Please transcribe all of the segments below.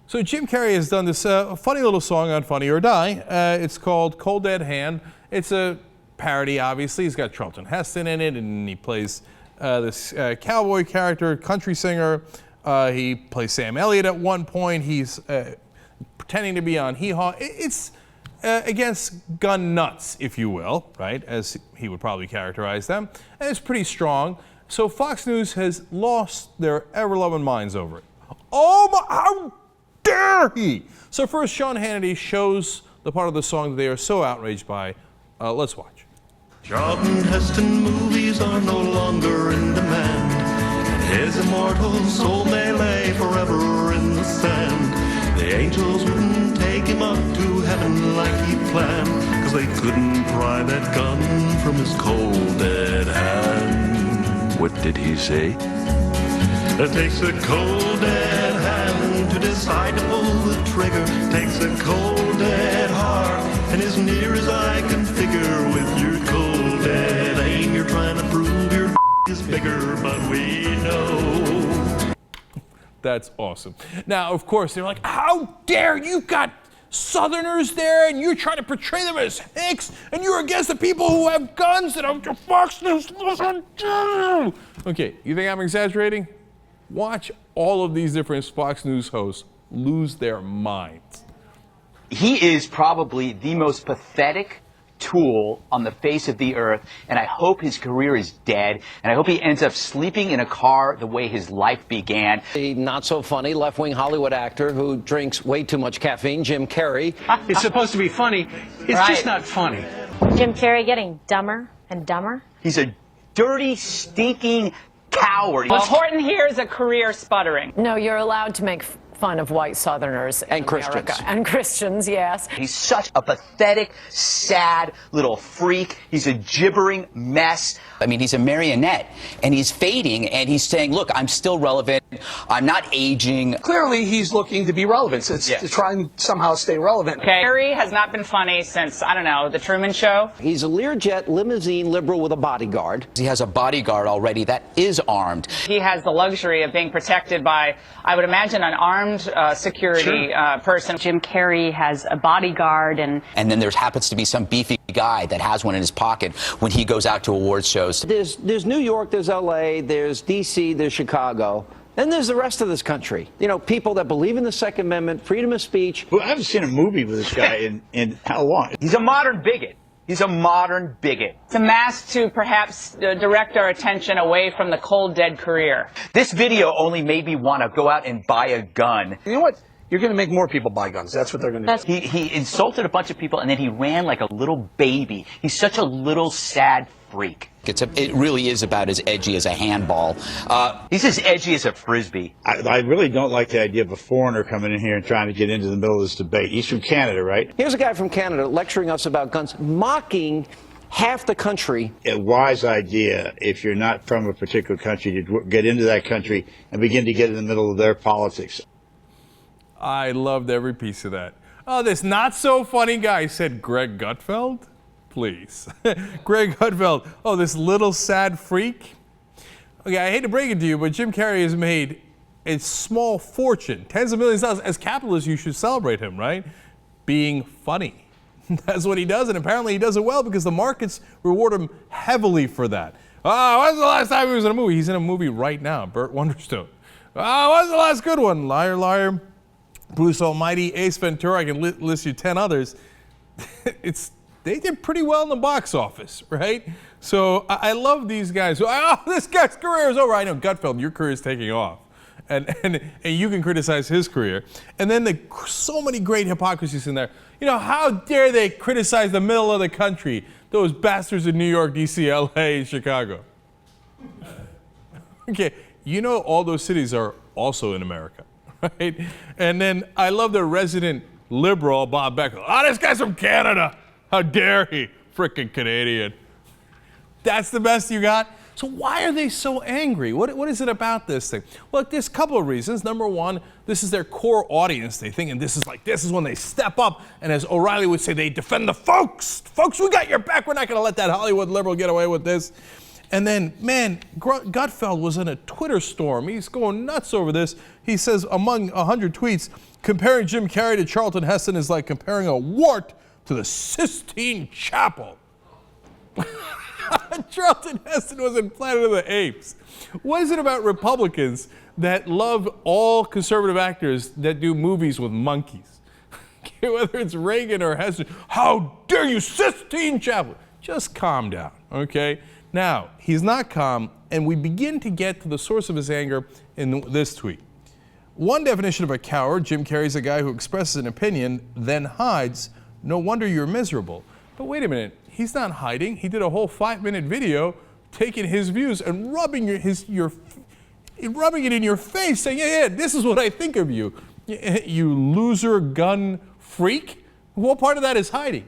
So Jim Carrey has done this funny little song on Funny or Die. It's called Cold Dead Hand. It's a parody, obviously. He's got Charlton Heston in it, and he plays this cowboy character, country singer. He plays Sam Elliott at one point. He's pretending to be on Hee Haw. It's against gun nuts, if you will, right, as he would probably characterize them. And it's pretty strong. So Fox News has lost their ever-loving minds over it. Oh my, how dare he! So first, Sean Hannity shows the part of the song that they are so outraged by. Let's watch. Charlton Heston movies are no longer in demand, and his immortal soul may lay forever in the sand. The angels wouldn't take him up to heaven like he planned, 'cause they couldn't pry that gun from his cold dead hand. What did he say? It takes a cold dead hand to decide to pull the trigger. Takes a cold dead heart, and as near as I can figure, with your cold dead aim, you're trying to prove your is bigger, but we know. That's awesome. Now, of course, they're like, how dare you got Southerners there, and you're trying to portray them as hicks, and you're against the people who have guns, and I'm Fox News. Okay, you think I'm exaggerating? Watch all of these different Fox News hosts lose their minds. He is probably the most pathetic tool on the face of the earth, and I hope his career is dead, and I hope he ends up sleeping in a car the way his life began. The not-so-funny left-wing Hollywood actor who drinks way too much caffeine, Jim Carrey. It's supposed to be funny. It's just not funny. Jim Carrey getting dumber and dumber. He's a dirty, stinking coward. What's important here is a career sputtering. No, you're allowed to make fun of white Southerners and Christians. And Christians, yes. He's such a pathetic, sad little freak. He's a gibbering mess. I mean, he's a marionette, and he's fading, and he's saying, look, I'm still relevant. I'm not aging. Clearly, he's looking to be relevant. It's to try and somehow stay relevant. Carrey has not been funny since, I don't know, The Truman Show. He's a Learjet limousine liberal with a bodyguard. He has a bodyguard already that is armed. He has the luxury of being protected by, I would imagine, an armed security person. Jim Carrey has a bodyguard, and then there happens to be some beefy guy that has one in his pocket when he goes out to awards shows. There's New York, there's LA, there's DC, there's Chicago. Then there's the rest of this country. You know, people that believe in the Second Amendment, freedom of speech. Well, I haven't seen a movie with this guy in how long? He's a modern bigot. He's a modern bigot. It's a mask to perhaps direct our attention away from the cold, dead career. This video only made me want to go out and buy a gun. You know what? You're going to make more people buy guns. That's what they're going to do. He insulted a bunch of people, and then he ran like a little baby. He's such a little sad freak. It really is about as edgy as a handball. He's as edgy as a Frisbee. I really don't like the idea of a foreigner coming in here and trying to get into the middle of this debate. He's from Canada, right? Here's a guy from Canada lecturing us about guns, mocking half the country. A wise idea, if you're not from a particular country, to get into that country and begin to get in the middle of their politics. I loved every piece of that. Oh, this not-so-funny guy said Greg Gutfield? Please. Greg Gutfield, oh, this little sad freak? Okay, I hate to break it to you, but Jim Carrey has made a small fortune, tens of millions of dollars. As capitalists, you should celebrate him, right? Being funny. That's what he does, and apparently he does it well because the markets reward him heavily for that. When's the last time he was in a movie? He's in a movie right now, Burt Wonderstone. When's the last good one? Liar, Liar, Bruce Almighty, Ace Ventura. I can list you 10 others. They did pretty well in the box office, right? So I love these guys. Oh, this guy's career is over. I know, Gutfeld, your career is taking off. And you can criticize his career. And then so many great hypocrisies in there. You know, how dare they criticize the middle of the country? Those bastards in New York, DC, LA, Chicago. Okay, you know all those cities are also in America, right? And then I love the resident liberal, Bob Becker. This guy's from Canada. How dare he? Frickin' Canadian. That's the best you got? So why are they so angry? What is it about this thing? Well, there's a couple of reasons. Number one, this is their core audience. They think, and this is when they step up, and as O'Reilly would say, they defend the folks. Folks, we got your back. We're not going to let that Hollywood liberal get away with this. And then, man, Gutfeld was in a Twitter storm. He's going nuts over this. He says, among 100 tweets, comparing Jim Carrey to Charlton Heston is like comparing a wart to the Sistine Chapel. Charlton Heston was in Planet of the Apes. What is it about Republicans that love all conservative actors that do movies with monkeys? Whether it's Reagan or Heston, how dare you, Sistine Chapel? Just calm down, okay? Now, he's not calm, and we begin to get to the source of his anger in this tweet. One definition of a coward, Jim Carrey's a guy who expresses an opinion, then hides. No wonder you're miserable. But wait a minute, he's not hiding. He did a whole 5-minute video taking his views and rubbing it in your face, saying, yeah, this is what I think of you. You loser gun freak. What part of that is hiding?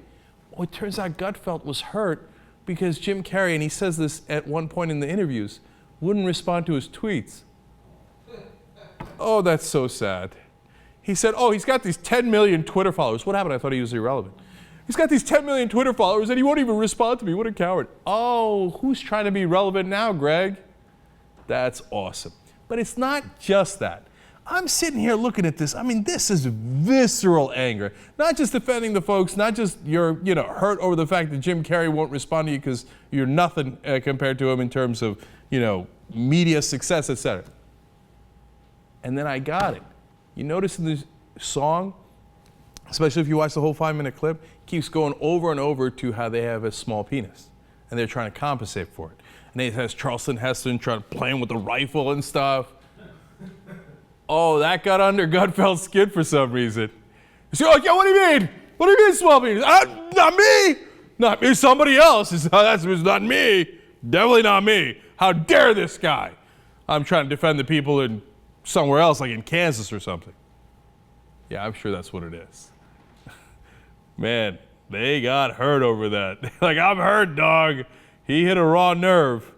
Well, it turns out Gutfeld was hurt because Jim Carrey, and he says this at one point in the interviews, wouldn't respond to his tweets. Oh, that's so sad. He said, oh, he's got these 10 million Twitter followers. What happened? I thought he was irrelevant. He's got these 10 million Twitter followers and he won't even respond to me. What a coward. Oh, who's trying to be relevant now, Greg? That's awesome. But it's not just that. I'm sitting here looking at this. I mean, this is visceral anger. Not just defending the folks, not just you're hurt over the fact that Jim Carrey won't respond to you because you're nothing compared to him in terms of, media success, etc. And then I got it. You notice in this song, especially if you watch the whole 5-minute clip, keeps going over and over to how they have a small penis. And they're trying to compensate for it. And it has Charlton Heston playing with the rifle and stuff. Oh, that got under Gutfeld's skin for some reason. He's like, yeah, what do you mean? What do you mean small penis? Not me. Not me, somebody else. That's not me. Definitely not me. How dare this guy? I'm trying to defend the people in somewhere else, like in Kansas or something. Yeah, I'm sure that's what it is. Man, they got hurt over that. Like, I'm hurt, dog. He hit a raw nerve.